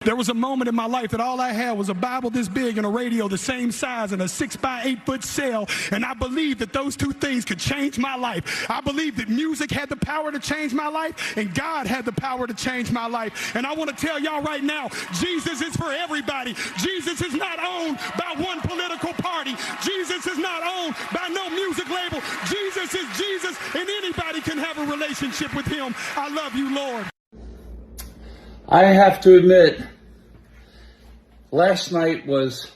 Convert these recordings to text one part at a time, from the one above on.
There was a moment in my life that all I had was a Bible this big and a radio the same size and a 6-by-8-foot cell, and I believed that those two things could change my life. I believed that music had the power to change my life, and God had the power to change my life. And I want to tell y'all right now, Jesus is for everybody. Jesus is not owned by one political party. Jesus is not owned by no music label. Jesus is Jesus, and anybody can have a relationship with him. I love you, Lord. I have to admit, last night was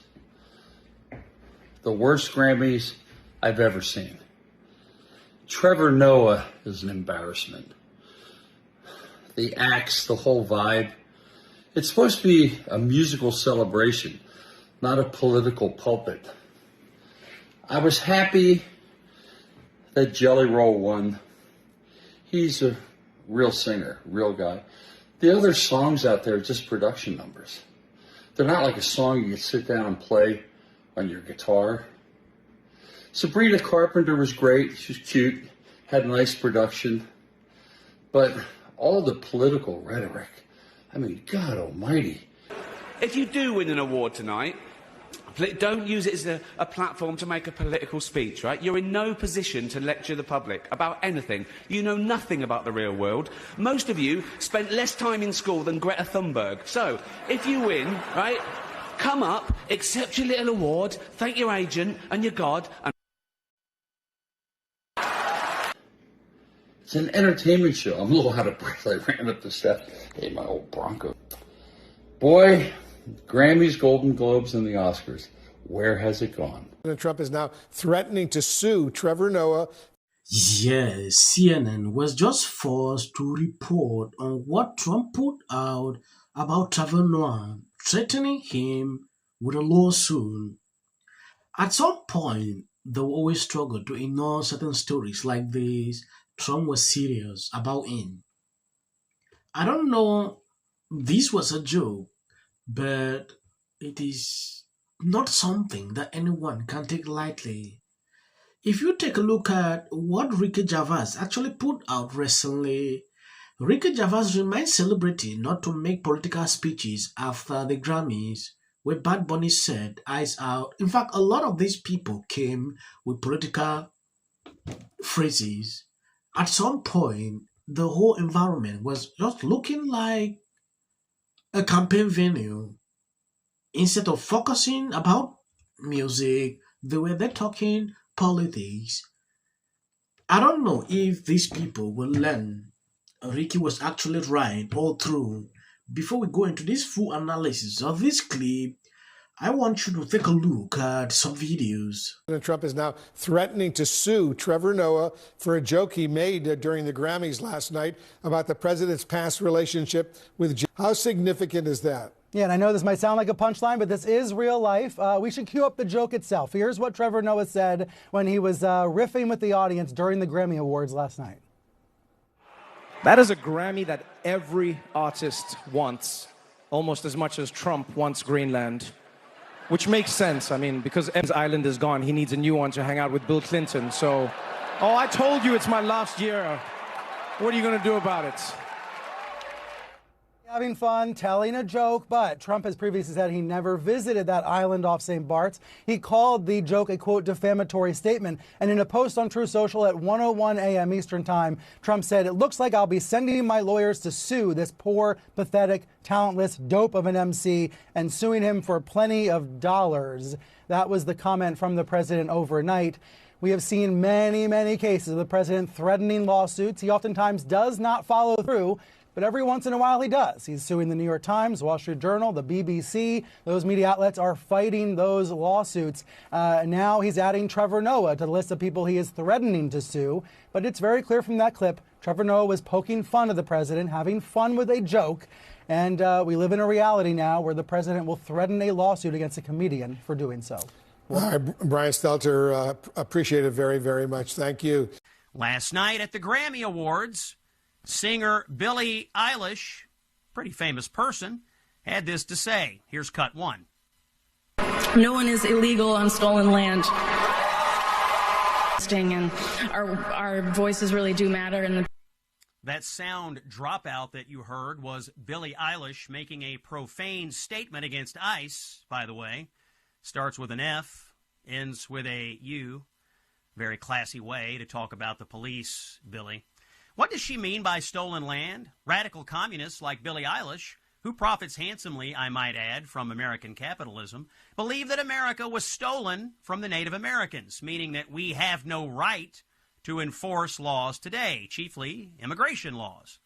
the worst Grammys I've ever seen. Trevor Noah is an embarrassment. The acts, the whole vibe. It's supposed to be a musical celebration, not a political pulpit. I was happy that Jelly Roll won. He's a real singer, real guy. The other songs out there are just production numbers. They're not like a song you can sit down and play on your guitar. Sabrina Carpenter was great. She was cute, had a nice production. But all the political rhetoric, I mean, God almighty. If you do win an award tonight, don't use it as a platform to make a political speech, right? You're in no position to lecture the public about anything. You know nothing about the real world. Most of you spent less time in school than Greta Thunberg. So, if you win, right, come up, accept your little award, thank your agent and your God, and... It's an entertainment show. I'm a little out of breath. I ran up the steps. Hey, my old Bronco. Boy, Grammys, Golden Globes, and the Oscars. Where has it gone? President Trump is now threatening to sue Trevor Noah. Yes, CNN was just forced to report on what Trump put out about Trevor Noah, threatening him with a lawsuit. At some point, they will always struggle to ignore certain stories like this. Trump was serious about him. I don't know, this was a joke, but it is not something that anyone can take lightly. If you take a look at what Ricky Gervais actually put out recently, Ricky Gervais reminds celebrities not to make political speeches after the Grammys, where Bad Bunny said, eyes out. In fact, a lot of these people came with political phrases. At some point, the whole environment was just looking like a campaign venue. Instead of focusing about music, they were there talking politics. I don't know if these people will learn Ricky was actually right all through. Before we go into this full analysis of this clip, I want you to take a look at some videos. President Trump is now threatening to sue Trevor Noah for a joke he made during the Grammys last night about the president's past relationship with. How significant is that? Yeah, and I know this might sound like a punchline, but this is real life. We should cue up the joke itself. Here's what Trevor Noah said when he was riffing with the audience during the Grammy Awards last night. That is a Grammy that every artist wants, almost as much as Trump wants Greenland. Which makes sense, I mean, because M's island is gone, he needs a new one to hang out with Bill Clinton, so... Oh, I told you it's my last year. What are you gonna do about it? Having fun, telling a joke, but Trump has previously said he never visited that island off St. Bart's. He called the joke a, quote, defamatory statement. And in a post on True Social at 1:01 a.m. Eastern Time, Trump said, "It looks like I'll be sending my lawyers to sue this poor, pathetic, talentless dope of an MC and suing him for plenty of dollars." That was the comment from the president overnight. We have seen many, many cases of the president threatening lawsuits. He oftentimes does not follow through, but every once in a while he does. He's suing the New York Times, Wall Street Journal, the BBC. Those media outlets are fighting those lawsuits. Now he's adding Trevor Noah to the list of people he is threatening to sue. But it's very clear from that clip, Trevor Noah was poking fun of the president, having fun with a joke. And we live in a reality now where the president will threaten a lawsuit against a comedian for doing so. Brian Stelter, appreciate it very, very much. Thank you. Last night at the Grammy Awards, singer Billie Eilish, pretty famous person, had this to say. Here's cut one. No one is illegal on stolen land. And our voices really do matter. That sound dropout that you heard was Billie Eilish making a profane statement against ICE, by the way. Starts with an F, ends with a U. Very classy way to talk about the police, Billie. What does she mean by stolen land? Radical communists like Billie Eilish, who profits handsomely, I might add, from American capitalism, believe that America was stolen from the Native Americans, meaning that we have no right to enforce laws today, chiefly immigration laws.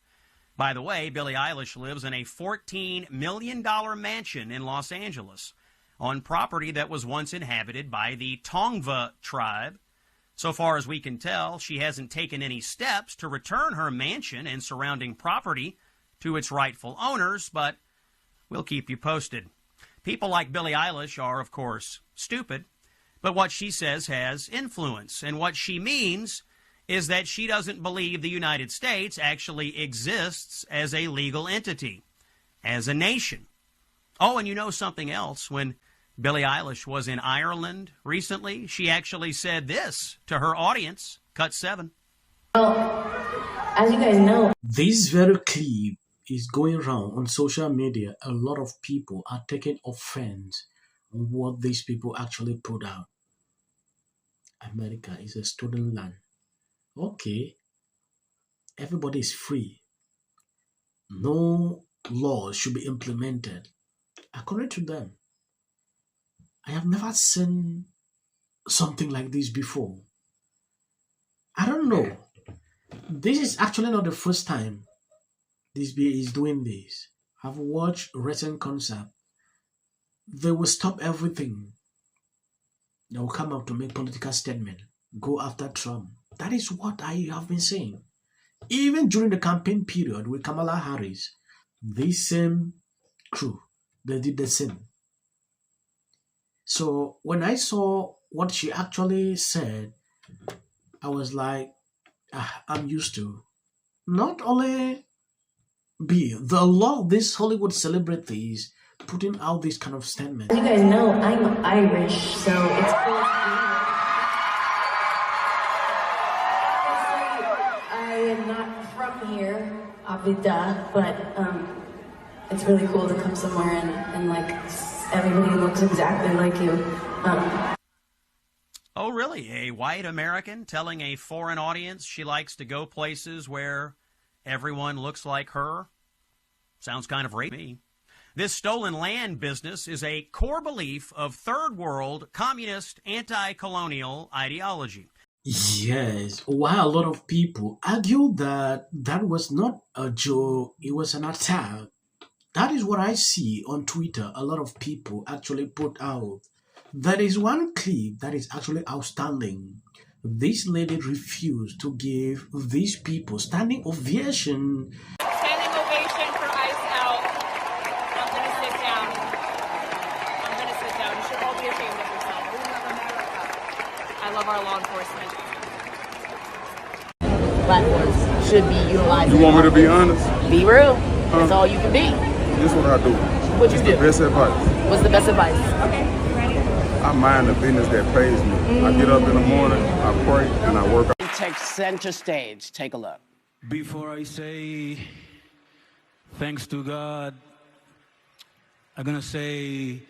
By the way, Billie Eilish lives in a $14 million mansion in Los Angeles on property that was once inhabited by the Tongva tribe. So far as we can tell, she hasn't taken any steps to return her mansion and surrounding property to its rightful owners, but we'll keep you posted. People like Billie Eilish are, of course, stupid, but what she says has influence, and what she means is that she doesn't believe the United States actually exists as a legal entity, as a nation. Oh, and you know something else. When Billie Eilish was in Ireland recently, she actually said this to her audience, cut 7. Well, as you guys know, this very clip is going around on social media. A lot of people are taking offense on what these people actually put out. America is a stolen land. Okay, everybody is free. No laws should be implemented. According to them, I have never seen something like this before. I don't know. This is actually not the first time this BA is doing this. I've watched recent concert. They will stop everything. They will come out to make political statement, go after Trump. That is what I have been saying. Even during the campaign period with Kamala Harris, this same crew, they did the same. So when I saw what she actually said, I was like, I'm used to. Not only be the law of these Hollywood celebrities putting out this kind of statement. as you guys know, I'm Irish, so it's cool. I am not from here, Avida, but it's really cool to come somewhere and like everybody looks exactly like you. Oh, really? A white American telling a foreign audience she likes to go places where everyone looks like her? Sounds kind of racist to me. This stolen land business is a core belief of third world communist anti-colonial ideology. Yes, while a lot of people argue that that was not a joke, it was an attack. That is what I see on Twitter. A lot of people actually put out. There is one clip that is actually outstanding. This lady refused to give these people standing ovation. Standing ovation for Ice Out. I'm going to sit down. You should all be ashamed of yourself. We love America. I love our law enforcement. Platforms should be utilized. You want me to be honest? Be real. That's all you can be. This is what I do. What you do? The best advice. What's the best advice? Okay, ready? I mind the business that pays me. I get up in the morning, I pray, and I work out. Take center stage. Take a look. Before I say thanks to God, I'm going to say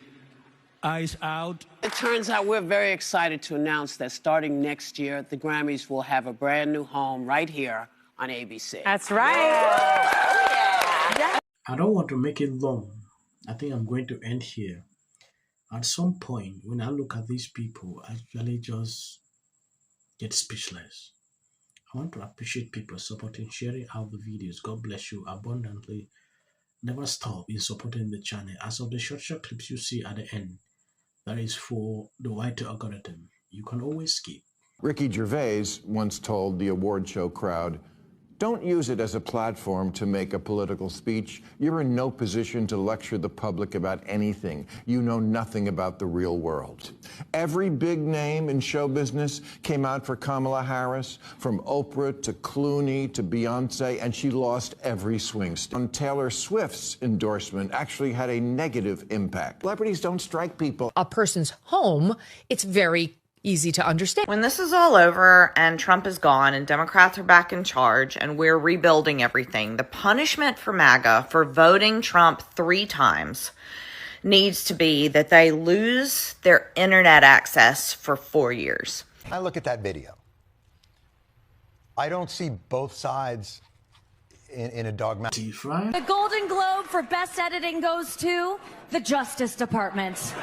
Ice Out. It turns out we're very excited to announce that starting next year, the Grammys will have a brand new home right here on ABC. That's right. I don't want to make it long. I think I'm going to end here. At some point, when I look at these people, I actually just get speechless. I want to appreciate people supporting, sharing out the videos. God bless you abundantly. Never stop in supporting the channel. As of the short clips you see at the end, that is for the wider algorithm. You can always skip. Ricky Gervais once told the award show crowd, "Don't use it as a platform to make a political speech. You're in no position to lecture the public about anything. You know nothing about the real world." Every big name in show business came out for Kamala Harris, from Oprah to Clooney to Beyonce, and she lost every swing state. On Taylor Swift's endorsement actually had a negative impact. Celebrities don't strike people. A person's home, it's very easy to understand. When this is all over and Trump is gone and Democrats are back in charge and we're rebuilding everything, the punishment for MAGA for voting Trump 3 times needs to be that they lose their internet access for 4 years. I look at that video. I don't see both sides in a dogmatic. The Golden Globe for Best Editing goes to the Justice Department.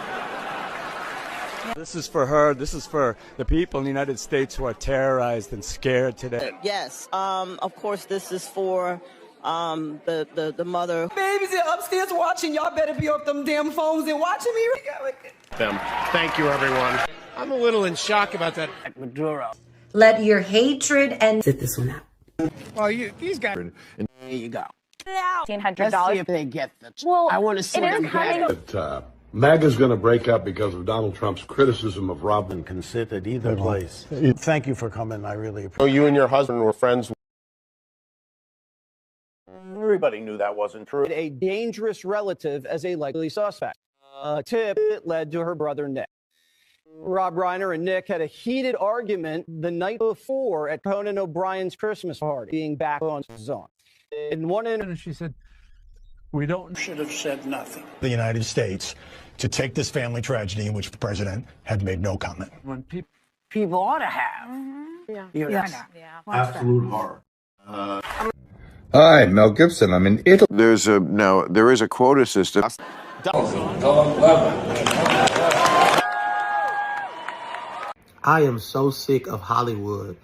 This is for her. This is for the people in the United States who are terrorized and scared today. Yes. Of course, this is for the mother. Babies are upstairs watching. Y'all better be off them damn phones and watching me. Them. Thank you, everyone. I'm a little in shock about that. Maduro. Let your hatred and sit this one out. Well, these guys. There you go. $1,500. Let's see if they get the. Well, I want to see them get it. MAGA's going to break up because of Donald Trump's criticism of Robin. Can sit at either place. Thank you for coming. I really appreciate it. So you and your husband were friends. Everybody knew that wasn't true. A dangerous relative as a likely suspect. A tip that led to her brother Nick. Rob Reiner and Nick had a heated argument the night before at Conan O'Brien's Christmas party, being back on his own. In one interview, she said, "We should have said nothing." The United States to take this family tragedy in which the president had made no comment. When people ought to have. Yeah. Absolute horror. Hi, Mel Gibson. I'm in Italy. There is a quota system. I am so sick of Hollywood